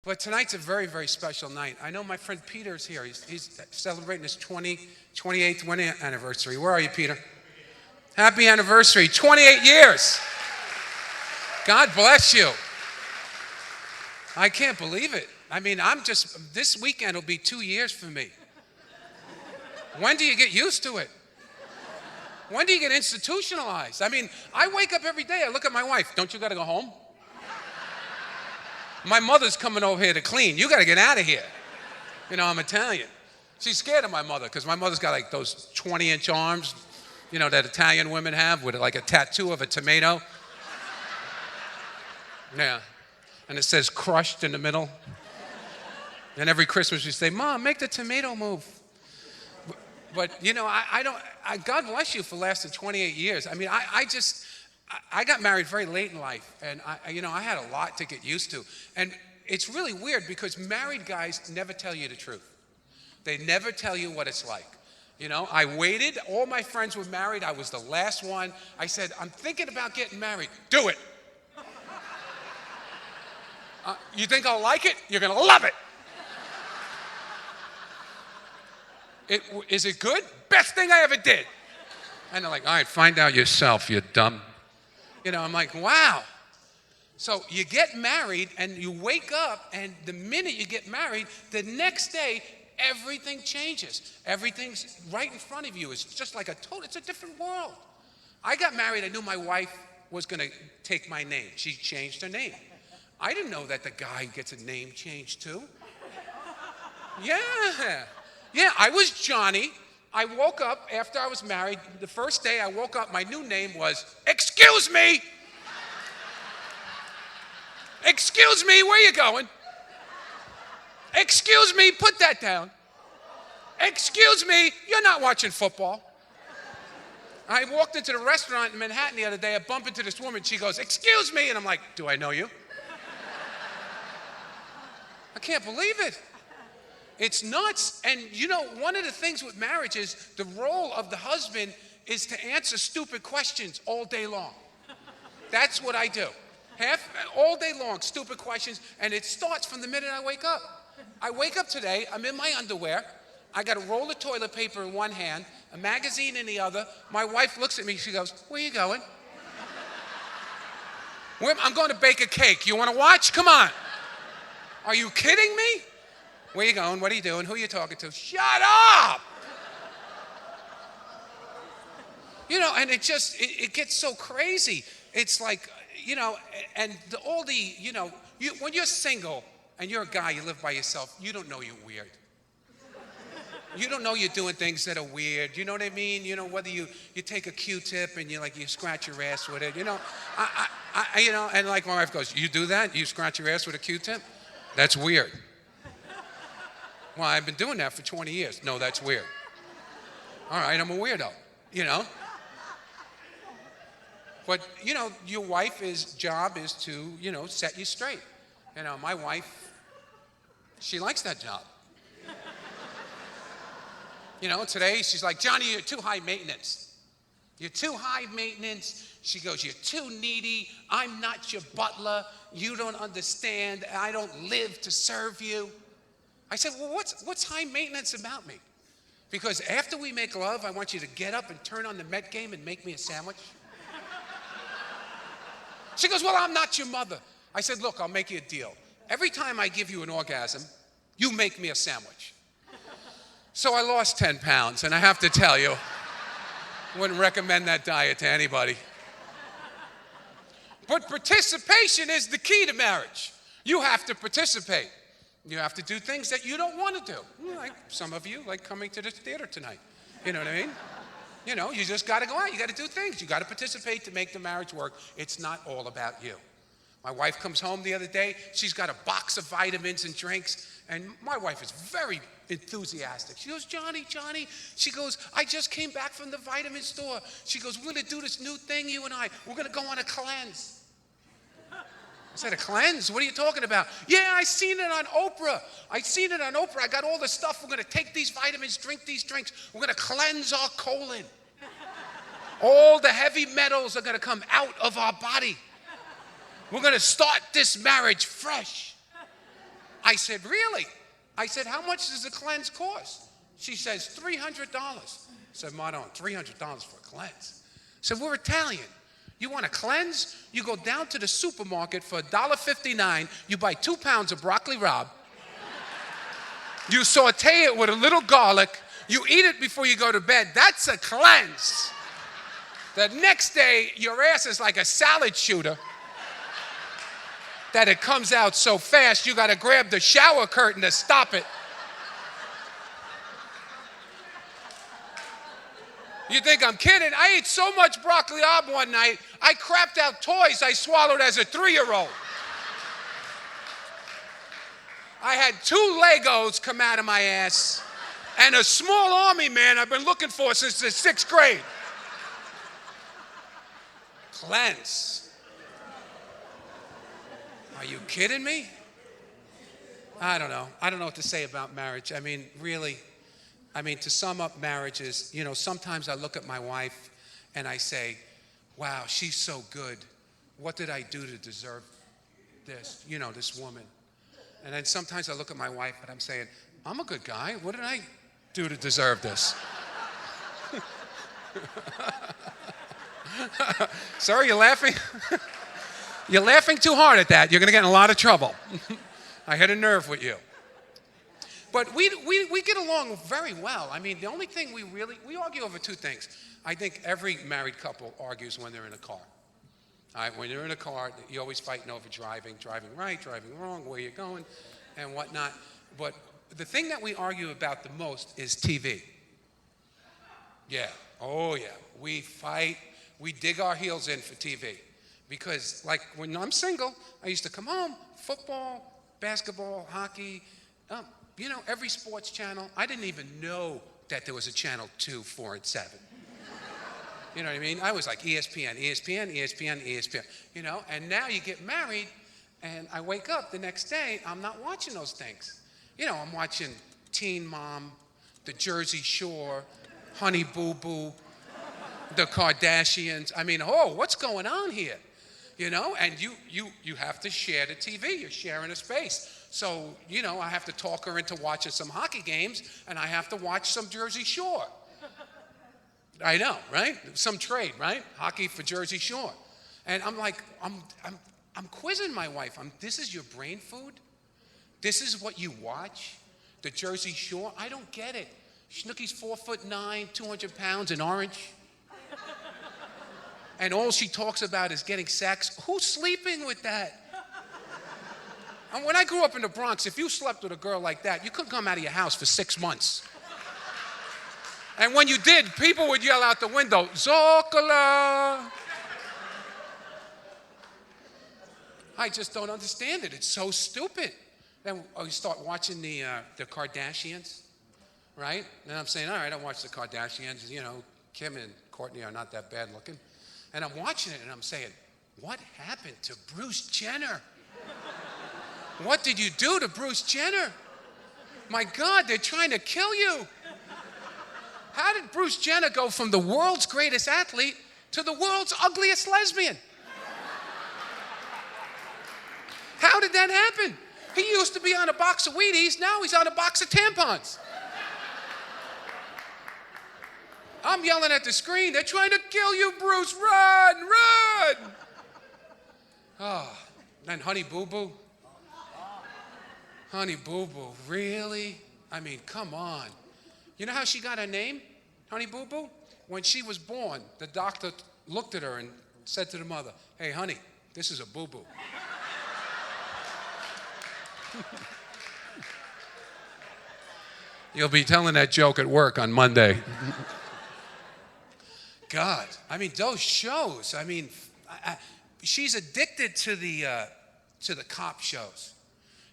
But tonight's a very, very special night. I know my friend Peter's here. He's celebrating his 28th wedding anniversary. Where are you, Peter? Happy anniversary. 28 years. God bless you. I can't believe it. I mean, this weekend will be 2 years for me. When do you get used to it? When do you get institutionalized? I mean, I wake up every day, I look at my wife. Don't you got to go home? My mother's coming over here to clean. You got to get out of here. You know, I'm Italian. She's scared of my mother because my mother's got like those 20-inch arms, you know, that Italian women have with like a tattoo of a tomato. Yeah. And it says crushed in the middle. And every Christmas we say, Mom, make the tomato move. But you know, God bless you for lasting 28 years. I mean, I got married very late in life, and I had a lot to get used to. And it's really weird because married guys never tell you the truth. They never tell you what it's like. You know, I waited. All my friends were married. I was the last one. I said, I'm thinking about getting married. Do it. You think I'll like it? You're going to love it. Is it good? Best thing I ever did. And they're like, all right, find out yourself, you dumb. You know, I'm like, wow. So you get married and you wake up, and the minute you get married, the next day, everything changes. Everything's right in front of you. It's just like it's a different world. I got married, I knew my wife was going to take my name. She changed her name. I didn't know that the guy gets a name change too. Yeah, I was Johnny. I woke up after I was married. The first day I woke up, my new name was, excuse me. Excuse me, where you going? Excuse me, put that down. Excuse me, you're not watching football. I walked into the restaurant in Manhattan the other day. I bump into this woman. She goes, excuse me. And I'm like, do I know you? I can't believe it. It's nuts. And you know, one of the things with marriage is the role of the husband is to answer stupid questions all day long. That's what I do. All day long, stupid questions. And it starts from the minute I wake up. I wake up today, I'm in my underwear. I got a roll of toilet paper in one hand, a magazine in the other. My wife looks at me, she goes, where you going? I'm going to bake a cake. You want to watch? Come on. Are you kidding me? Where you going? What are you doing? Who are you talking to? Shut up! You know, and it gets so crazy. It's like, you know, and when you're single and you're a guy, you live by yourself, you don't know you're weird. You don't know you're doing things that are weird. You know what I mean? You know, whether you take a Q-tip and you scratch your ass with it. You know, and like my wife goes, you do that? You scratch your ass with a Q-tip? That's weird. Well, I've been doing that for 20 years. No, that's weird. All right, I'm a weirdo, you know. But, you know, your wife's job is to, you know, set you straight. You know, my wife, she likes that job. You know, today she's like, Johnny, you're too high maintenance. You're too high maintenance. She goes, you're too needy. I'm not your butler. You don't understand. I don't live to serve you. I said, well, what's high maintenance about me? Because after we make love, I want you to get up and turn on the Met game and make me a sandwich. She goes, well, I'm not your mother. I said, look, I'll make you a deal. Every time I give you an orgasm, you make me a sandwich. So I lost 10 pounds, and I have to tell you, wouldn't recommend that diet to anybody. But participation is the key to marriage. You have to participate. You have to do things that you don't want to do. Like some of you, like coming to the theater tonight. You know what I mean? You know, you just got to go out. You got to do things. You got to participate to make the marriage work. It's not all about you. My wife comes home the other day. She's got a box of vitamins and drinks. And my wife is very enthusiastic. She goes, Johnny. She goes, I just came back from the vitamin store. She goes, we're going to do this new thing, you and I. We're going to go on a cleanse. I said, a cleanse? What are you talking about? Yeah, I seen it on Oprah. I got all the stuff. We're going to take these vitamins, drink these drinks. We're going to cleanse our colon. All the heavy metals are going to come out of our body. We're going to start this marriage fresh. I said, really? I said, how much does a cleanse cost? She says, $300. I said, Madon, $300 for a cleanse. I said, we're Italian. You want a cleanse? You go down to the supermarket for $1.59. You buy 2 pounds of broccoli rabe. You saute it with a little garlic. You eat it before you go to bed. That's a cleanse. The next day, your ass is like a salad shooter that it comes out so fast, you got to grab the shower curtain to stop it. You think I'm kidding? I ate so much broccoli rabe one night, I crapped out toys I swallowed as a 3-year-old. I had 2 Legos come out of my ass and a small army man I've been looking for since the 6th grade. Cleanse. Are you kidding me? I don't know. I don't know what to say about marriage. I mean, really, to sum up marriages, sometimes I look at my wife and I say, wow, she's so good. What did I do to deserve this, this woman? And then sometimes I look at my wife and I'm saying, I'm a good guy. What did I do to deserve this? Sorry, you're laughing? You're laughing too hard at that. You're going to get in a lot of trouble. I hit a nerve with you. But we get along very well. I mean, the only thing we argue over 2 things. I think every married couple argues when they're in a car. All right, when you're in a car, you're always fighting over driving right, driving wrong, where you're going, and whatnot. But the thing that we argue about the most is TV. Yeah, oh yeah, we fight, we dig our heels in for TV. Because, like, when I'm single, I used to come home, football, basketball, hockey, every sports channel. I didn't even know that there was a channel 2, 4, and 7. You know what I mean? I was like ESPN, and now you get married, and I wake up the next day, I'm not watching those things. I'm watching Teen Mom, The Jersey Shore, Honey Boo Boo, The Kardashians. I mean, what's going on here? And you have to share the TV. You're sharing a space. So, I have to talk her into watching some hockey games, and I have to watch some Jersey Shore. I know, right? Some trade, right? Hockey for Jersey Shore. And I'm like, I'm quizzing my wife. This is your brain food? This is what you watch? The Jersey Shore? I don't get it. Snooki's 4'9", 200 pounds, and orange. And all she talks about is getting sex. Who's sleeping with that? And when I grew up in the Bronx, if you slept with a girl like that, you couldn't come out of your house for 6 months. And when you did, people would yell out the window, Zoccola. I just don't understand it. It's so stupid. Then you start watching the Kardashians, right? And I'm saying, all right, I watch the Kardashians. Kim and Kourtney are not that bad looking. And I'm watching it and I'm saying, what happened to Bruce Jenner? What did you do to Bruce Jenner? My God, they're trying to kill you. How did Bruce Jenner go from the world's greatest athlete to the world's ugliest lesbian? How did that happen? He used to be on a box of Wheaties, now he's on a box of tampons. I'm yelling at the screen, they're trying to kill you, Bruce, run, run! Oh, and Honey Boo Boo. Honey Boo Boo, really? I mean, come on. You know how she got her name, Honey Boo Boo? When she was born, the doctor looked at her and said to the mother, hey, honey, this is a boo-boo. You'll be telling that joke at work on Monday. God, I mean, those shows, I mean, she's addicted to the cop shows.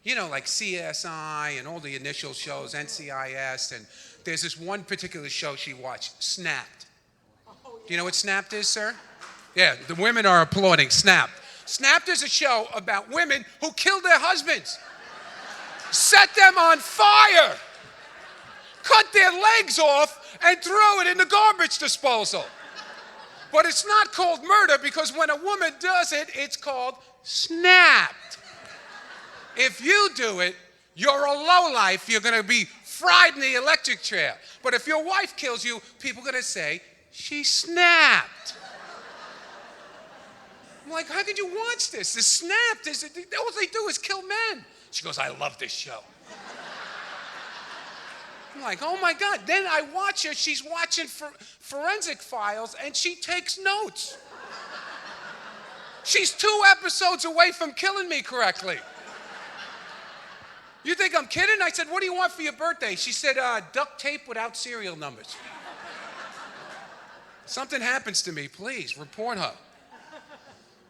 Like CSI and all the initial shows, NCIS, and there's this one particular show she watched, Snapped. Do you know what Snapped is, sir? Yeah, the women are applauding, Snapped. Snapped is a show about women who kill their husbands, set them on fire, cut their legs off, and throw it in the garbage disposal. But it's not called murder because when a woman does it, it's called snapped. If you do it, You're a lowlife. You're going to be fried in the electric chair. But if your wife kills you, people are going to say, she snapped. I'm like, how could you watch this? The Snapped, all they do is kill men. She goes, I love this show. I'm like, oh my God. Then I watch her, she's watching Forensic Files, and she takes notes. She's 2 episodes away from killing me correctly. You think I'm kidding? I said, what do you want for your birthday? She said, duct tape without serial numbers. Something happens to me, please, report her.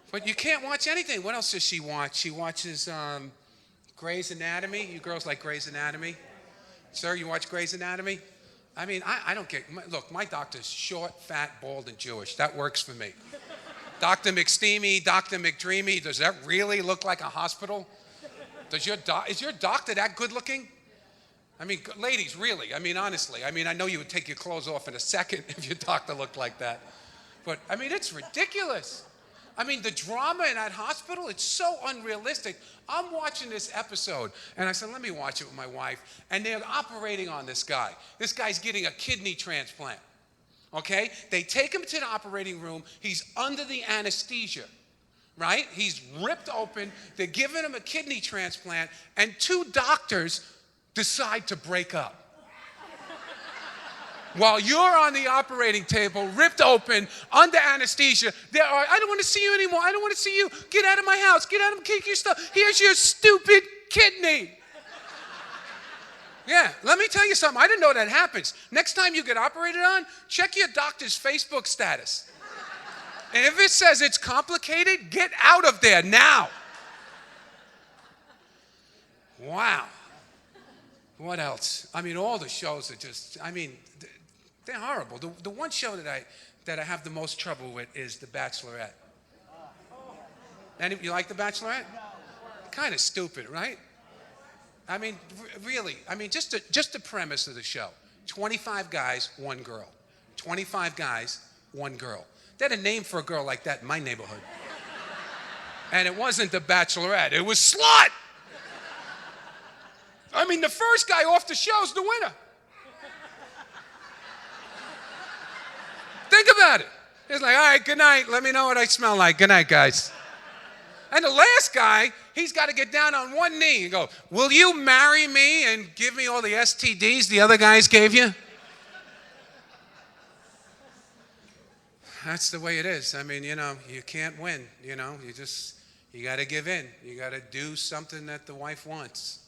But you can't watch anything. What else does she watch? She watches Grey's Anatomy. You girls like Grey's Anatomy? Sir, you watch Grey's Anatomy? I mean, I don't get... Look, my doctor's short, fat, bald, and Jewish. That works for me. Dr. McSteamy, Dr. McDreamy, does that really look like a hospital? Is your doctor that good looking? I mean, ladies, really. I mean, honestly. I mean, I know you would take your clothes off in a second if your doctor looked like that. But, I mean, it's ridiculous. I mean, the drama in that hospital, it's so unrealistic. I'm watching this episode, and I said, let me watch it with my wife. And they're operating on this guy. This guy's getting a kidney transplant, okay? They take him to the operating room. He's under the anesthesia, right? He's ripped open. They're giving him a kidney transplant, and 2 doctors decide to break up. While you're on the operating table, ripped open, under anesthesia, I don't want to see you anymore. I don't want to see you. Get out of my house. Get out of kick your stuff. Here's your stupid kidney. Yeah, let me tell you something. I didn't know that happens. Next time you get operated on, check your doctor's Facebook status. And if it says it's complicated, get out of there now. Wow. What else? I mean, all the shows are just, I mean, they're horrible. The one show that I have the most trouble with is The Bachelorette. You like The Bachelorette? Kind of stupid, right? I mean, really. I mean, just the premise of the show. 25 guys, 1 girl. 25 guys, 1 girl. They had a name for a girl like that in my neighborhood. And it wasn't The Bachelorette. It was Slut! I mean, the first guy off the show is the winner. Think about it. He's like, all right, good night. Let me know what I smell like. Good night, guys. And the last guy, he's got to get down on one knee and go, will you marry me and give me all the STDs the other guys gave you? That's the way it is. I mean, you know, you can't win, you know. You got to give in. You got to do something that the wife wants.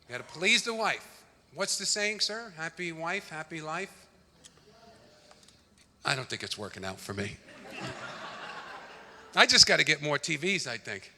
You got to please the wife. What's the saying, sir? Happy wife, happy life? I don't think it's working out for me. I just got to get more TVs, I think.